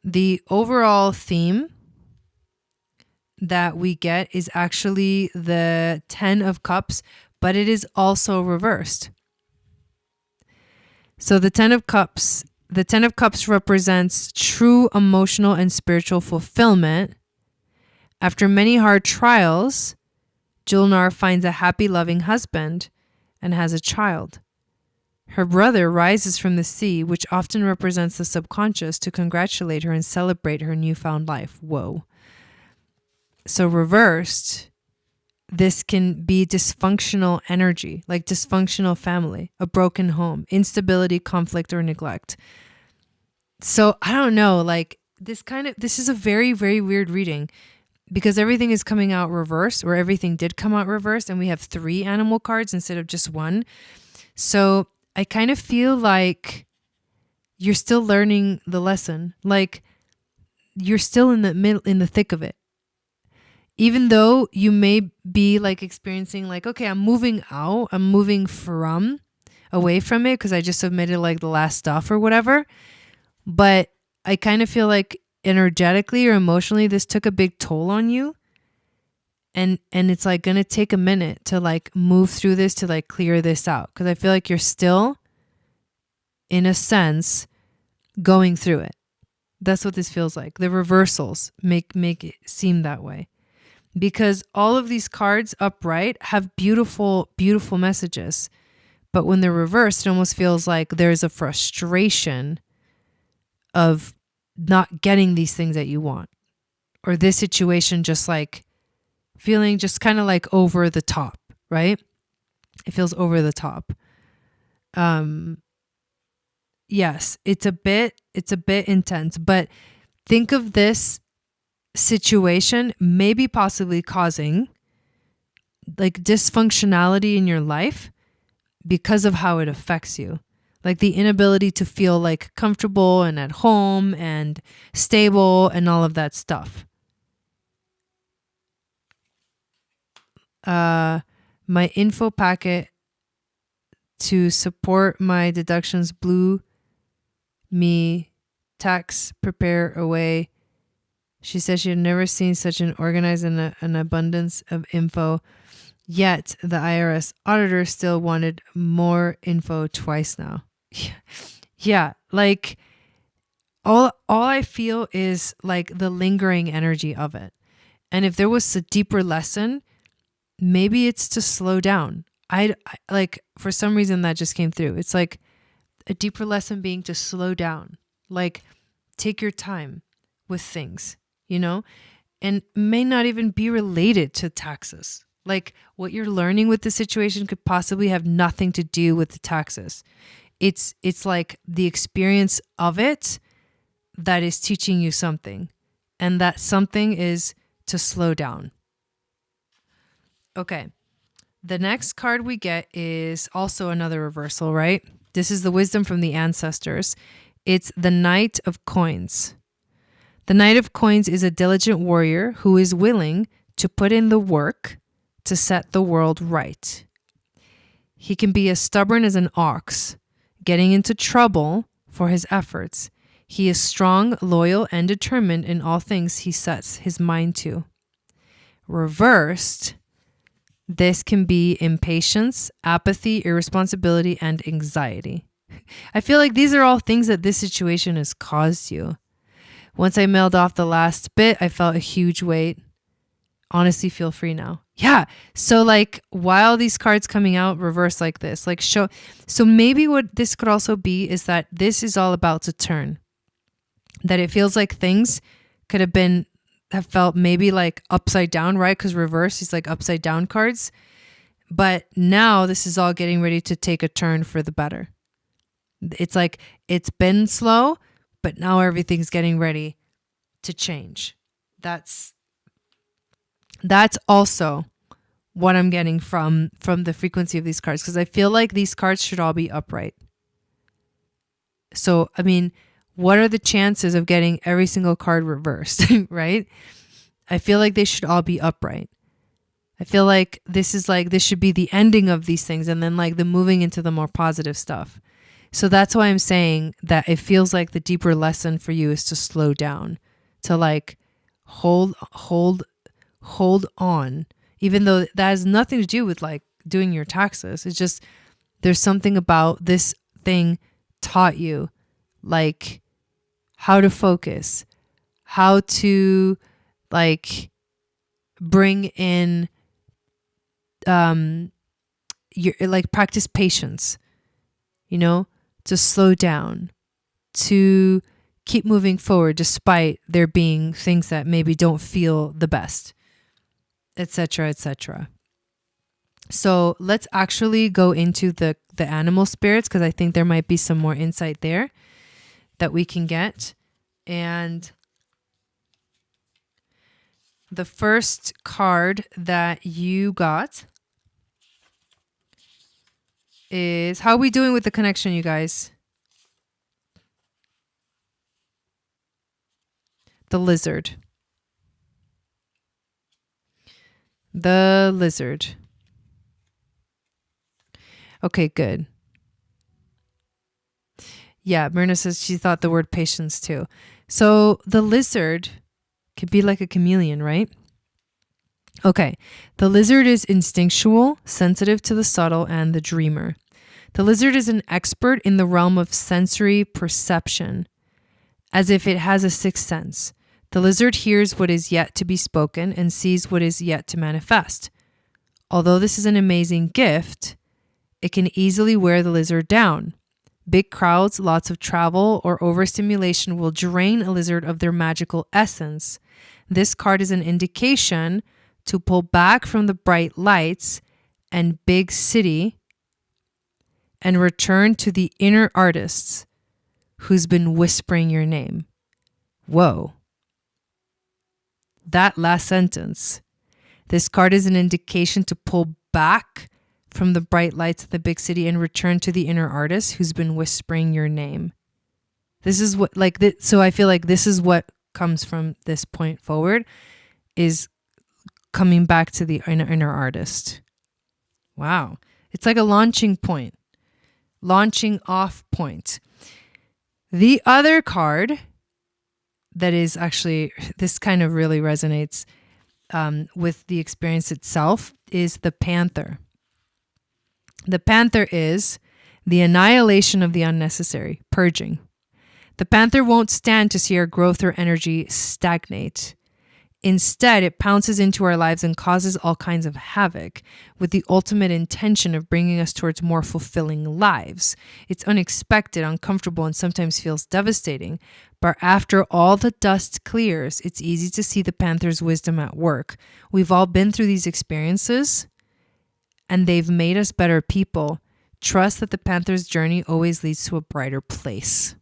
The overall theme that we get is actually the 10 of Cups, but it is also reversed. So the 10 of Cups represents true emotional and spiritual fulfillment. After many hard trials, Julnar finds a happy, loving husband and has a child. Her brother rises from the sea, which often represents the subconscious, to congratulate her and celebrate her newfound life. Whoa. So reversed, this can be dysfunctional energy, like dysfunctional family, a broken home, instability, conflict, or neglect. So I don't know, like this is a very, very weird reading. because everything is coming out reverse, or everything did come out reverse, and we have 3 animal cards instead of just 1. So I kind of feel like you're still learning the lesson. Like you're still in the middle, in the thick of it. Even though you may be like experiencing like, okay, I'm moving out, I'm moving away from it because I just submitted like the last stuff or whatever. But I kind of feel like energetically or emotionally, this took a big toll on you. And it's like going to take a minute to like move through this, to like clear this out. Because I feel like you're still, in a sense, going through it. That's what this feels like. The reversals make it seem that way. Because all of these cards upright have beautiful, beautiful messages. But when they're reversed, it almost feels like there's a frustration of not getting these things that you want. Or this situation just like feeling just kind of like over the top, right? It feels over the top. Yes, it's a bit intense, but think of this situation maybe possibly causing like dysfunctionality in your life because of how it affects you. Like the inability to feel like comfortable and at home and stable and all of that stuff. My info packet to support my deductions blew me tax prepare away. She said she had never seen such an organized and an abundance of info. Yet the IRS auditor still wanted more info twice now. Yeah, like all I feel is like the lingering energy of it. And if there was a deeper lesson, maybe it's to slow down. I like, for some reason that just came through. It's like a deeper lesson being to slow down. Like take your time with things, you know, and may not even be related to taxes. Like what you're learning with the situation could possibly have nothing to do with the taxes. It's like the experience of it that is teaching you something. And that something is to slow down. Okay. The next card we get is also another reversal, right? This is the wisdom from the ancestors. It's the Knight of Coins. The Knight of Coins is a diligent warrior who is willing to put in the work to set the world right. He can be as stubborn as an ox, getting into trouble for his efforts. He is strong, loyal, and determined in all things he sets his mind to. Reversed, this can be impatience, apathy, irresponsibility, and anxiety. I feel like these are all things that this situation has caused you. Once I mailed off the last bit, I felt a huge weight. Honestly, feel free now. Yeah. So like while these cards coming out reverse like this, like so maybe what this could also be is that this is all about to turn. That it feels like things could have felt maybe like upside down, right? Because reverse is like upside down cards. But now this is all getting ready to take a turn for the better. It's like it's been slow, but now everything's getting ready to change. That's also what I'm getting from the frequency of these cards, because I feel like these cards should all be upright. So, I mean, what are the chances of getting every single card reversed, right? I feel like they should all be upright. I feel like this should be the ending of these things and then like the moving into the more positive stuff. So that's why I'm saying that it feels like the deeper lesson for you is to slow down, to like hold on, even though that has nothing to do with like doing your taxes. It's just there's something about this thing taught you, like how to focus, how to like bring in your like practice patience, you know, to slow down, to keep moving forward despite there being things that maybe don't feel the best, etc., etc. So let's actually go into the animal spirits, because I think there might be some more insight there that we can get. And the first card that you got is, how are we doing with the connection, you guys? The lizard. The lizard. Okay, good. Yeah, Myrna says she thought the word patience too. So the lizard could be like a chameleon, right? Okay. The lizard is instinctual, sensitive to the subtle, and the dreamer. The lizard is an expert in the realm of sensory perception, as if it has a sixth sense. The lizard hears what is yet to be spoken and sees what is yet to manifest. Although this is an amazing gift, it can easily wear the lizard down. Big crowds, lots of travel, or overstimulation will drain a lizard of their magical essence. This card is an indication to pull back from the bright lights and big city and return to the inner artist who's been whispering your name. Whoa. That last sentence. This card is an indication to pull back from the bright lights of the big city and return to the inner artist who's been whispering your name. This is what, like, so I feel like this is what comes from this point forward, is coming back to the inner artist. Wow. It's like a launching point, launching off point. The other card that is actually, this kind of really resonates with the experience itself, is the panther. The panther is the annihilation of the unnecessary, purging. The panther won't stand to see our growth or energy stagnate. Instead, it pounces into our lives and causes all kinds of havoc with the ultimate intention of bringing us towards more fulfilling lives. It's unexpected, uncomfortable, and sometimes feels devastating. But after all the dust clears, it's easy to see the panther's wisdom at work. We've all been through these experiences, and they've made us better people. Trust that the panther's journey always leads to a brighter place.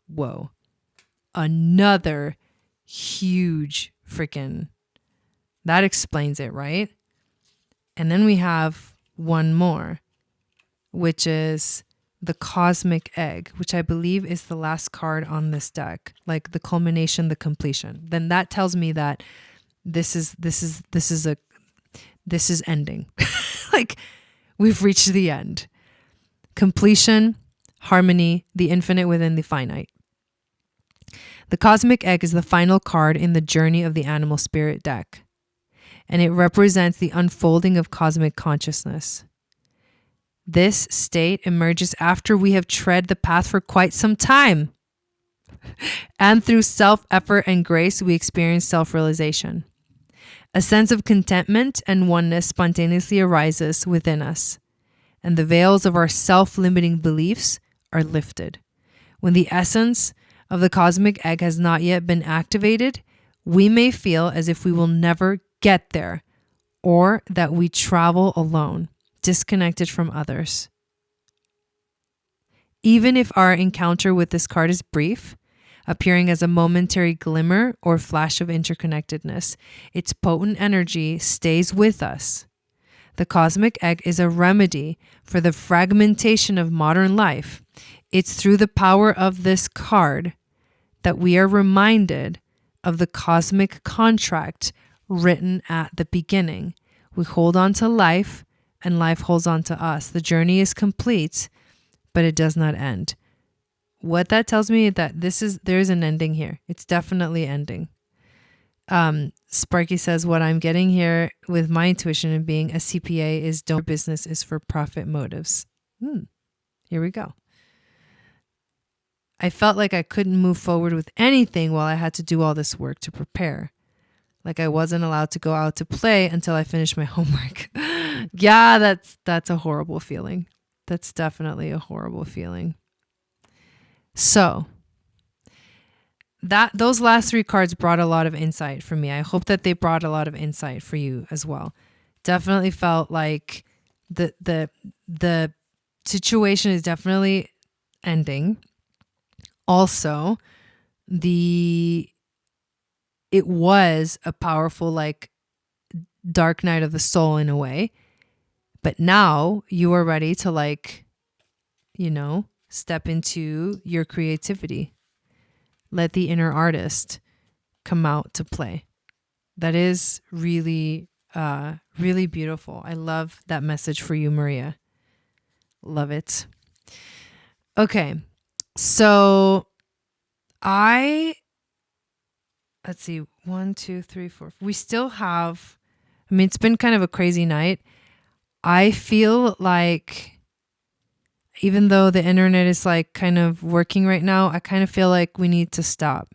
Whoa. Another huge freaking, that explains it, right? And then we have one more, which is the cosmic egg, which I believe is the last card on this deck, like the culmination, the completion. Then that tells me that this is ending. Like, we've reached the end. Completion, harmony, the infinite within the finite. The cosmic egg is the final card in the Journey of the Animal Spirit deck, and it represents the unfolding of cosmic consciousness. This state emerges after we have tread the path for quite some time, and through self-effort and grace, we experience self-realization. A sense of contentment and oneness spontaneously arises within us, and the veils of our self-limiting beliefs are lifted. When the essence of the cosmic egg has not yet been activated, we may feel as if we will never get there, or that we travel alone, disconnected from others. Even if our encounter with this card is brief, appearing as a momentary glimmer or flash of interconnectedness, its potent energy stays with us. The cosmic egg is a remedy for the fragmentation of modern life. It's through the power of this card that we are reminded of the cosmic contract written at the beginning. We hold on to life, and life holds on to us. The journey is complete, but it does not end. What that tells me is that there's an ending here. It's definitely ending. Sparky says, what I'm getting here with my intuition and being a CPA is don't business is for profit motives. Here we go. I felt like I couldn't move forward with anything while I had to do all this work to prepare. Like I wasn't allowed to go out to play until I finished my homework. Yeah, that's a horrible feeling. That's definitely a horrible feeling. So those last three cards brought a lot of insight for me. I hope that they brought a lot of insight for you as well. Definitely felt like the situation is definitely ending. Also, the it was a powerful, like, dark night of the soul in a way. But now you are ready to, like, step into your creativity. Let the inner artist come out to play. That is really, really beautiful. I love that message for you, Maria. Love it. Okay. So let's see, 1, 2, 3, 4. We still have, it's been kind of a crazy night. I feel like even though the internet is like kind of working right now, I kind of feel like we need to stop.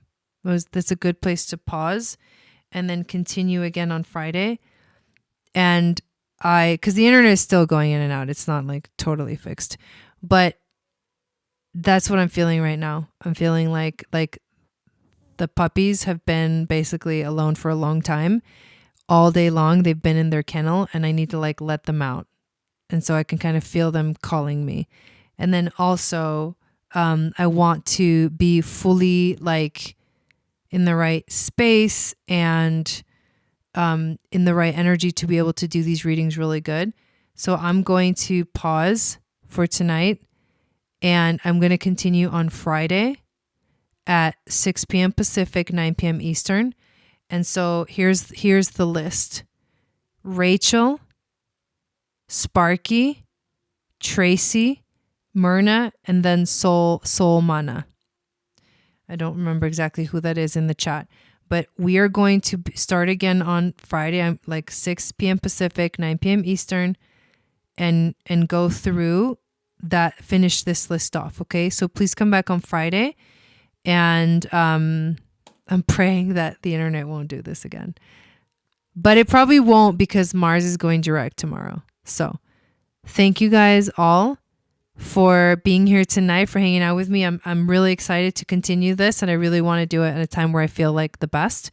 That's a good place to pause and then continue again on Friday. And because the internet is still going in and out, it's not like totally fixed, but that's what I'm feeling right now. I'm feeling like the puppies have been basically alone for a long time. All day long, they've been in their kennel, and I need to like let them out. And so I can kind of feel them calling me. And then also, I want to be fully like in the right space and in the right energy to be able to do these readings really good. So I'm going to pause for tonight, and I'm going to continue on Friday at 6 p.m. Pacific, 9 p.m. Eastern. And so here's the list: Rachel, Sparky, Tracy, Myrna, and then Soul Mana. I don't remember exactly who that is in the chat, but we are going to start again on Friday. I'm like 6 p.m. Pacific, 9 p.m. Eastern, and go through that, finish this list off. Okay. So please come back on Friday, and I'm praying that the internet won't do this again, but it probably won't because Mars is going direct tomorrow. So thank you guys all for being here tonight, for hanging out with me. I'm really excited to continue this, and I really want to do it at a time where I feel like the best.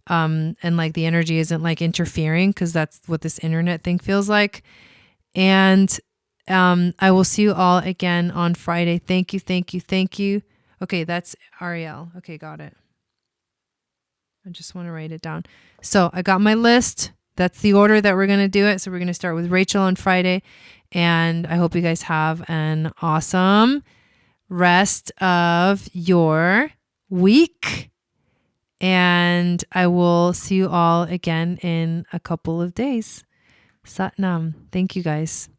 And like the energy isn't like interfering, because that's what this internet thing feels like. And I will see you all again on Friday. Thank you, thank you, thank you. Okay, that's Ariel. Okay, got it. I just want to write it down. So I got my list. That's the order that we're going to do it. So we're going to start with Rachel on Friday. And I hope you guys have an awesome rest of your week. And I will see you all again in a couple of days. Sat Nam. Thank you guys.